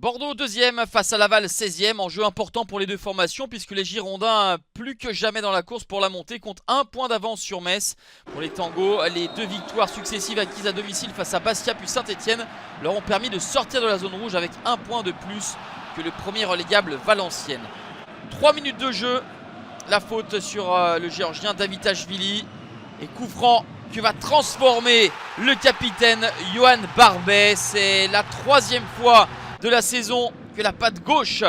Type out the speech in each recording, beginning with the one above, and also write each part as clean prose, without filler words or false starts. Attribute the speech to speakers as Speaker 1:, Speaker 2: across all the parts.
Speaker 1: Bordeaux 2e face à Laval 16e, enjeu important pour les deux formations puisque les Girondins, plus que jamais dans la course pour la montée, comptent un point d'avance sur Metz. Pour les Tangos, les deux victoires successives acquises à domicile face à Bastia puis Saint-Etienne leur ont permis de sortir de la zone rouge avec un point de plus que le premier relégable Valenciennes. 3 minutes de jeu, la faute sur le géorgien Davitashvili et coup franc que va transformer le capitaine Johan Barbet. C'est la 3e fois de la saison que la patte gauche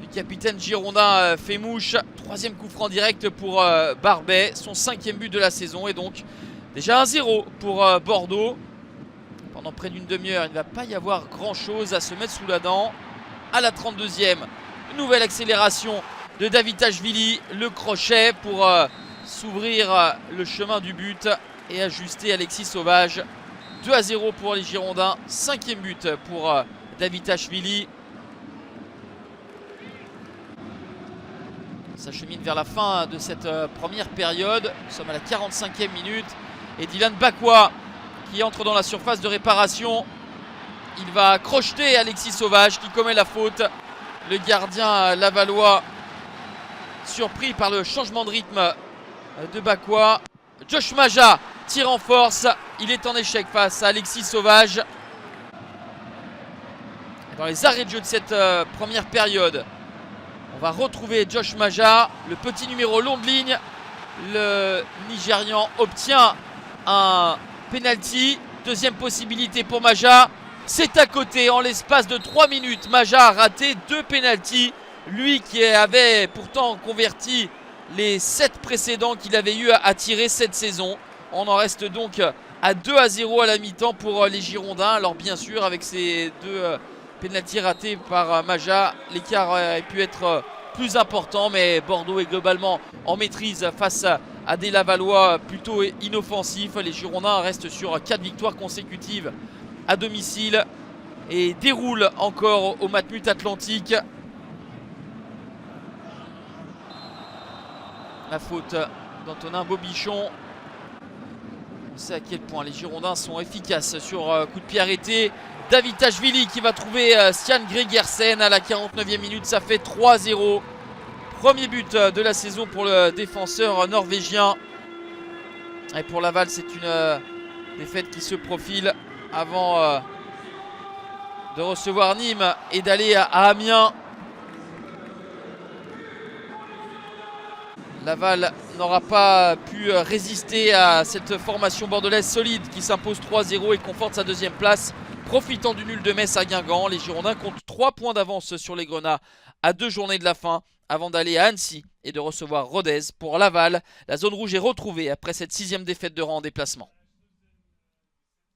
Speaker 1: du capitaine girondin fait mouche. 3e coup franc direct pour Barbet, son 5e but de la saison et donc déjà 1-0 pour Bordeaux. Pendant près d'une demi-heure, il ne va pas y avoir grand chose à se mettre sous la dent. À la 32e, une nouvelle accélération de Davitashvili, le crochet pour s'ouvrir le chemin du but et ajuster Alexis Sauvage. 2-0 pour les Girondins, 5e but pour Davitashvili. Ça chemine vers la fin de cette première période. Nous sommes à la 45e minute. Et Dylan Bakwa qui entre dans la surface de réparation. Il va crocheter Alexis Sauvage qui commet la faute. Le gardien lavallois, surpris par le changement de rythme de Bakwa. Josh Maja tire en force. Il est en échec face à Alexis Sauvage. Dans les arrêts de jeu de cette première période, on va retrouver Josh Maja, le petit numéro long de ligne. Le Nigérian obtient un penalty. Deuxième possibilité pour Maja. C'est à côté en l'espace de 3 minutes. Maja a raté 2 penaltys. Lui qui avait pourtant converti les 7 précédents qu'il avait eu à tirer cette saison. On en reste donc à 2-0 à la mi-temps pour les Girondins. Alors bien sûr avec ces 2 penalty raté par Maja, l'écart aurait pu être plus important, mais Bordeaux est globalement en maîtrise face à des Lavallois plutôt inoffensifs. Les Girondins restent sur 4 victoires consécutives à domicile et déroulent encore au Matmut Atlantique. La faute d'Antonin Bobichon. On sait à quel point les Girondins sont efficaces sur coup de pied arrêté. Davitashvili qui va trouver Stian Gregersen à la 49e minute. Ça fait 3-0. Premier but de la saison pour le défenseur norvégien. Et pour Laval, c'est une défaite qui se profile avant de recevoir Nîmes et d'aller à Amiens. Laval n'aura pas pu résister à cette formation bordelaise solide qui s'impose 3-0 et conforte sa 2e place. Profitant du nul de Metz à Guingamp, les Girondins comptent 3 points d'avance sur les Grenats à 2 journées de la fin avant d'aller à Annecy et de recevoir Rodez. Pour Laval, la zone rouge est retrouvée après cette 6e défaite de rang en déplacement.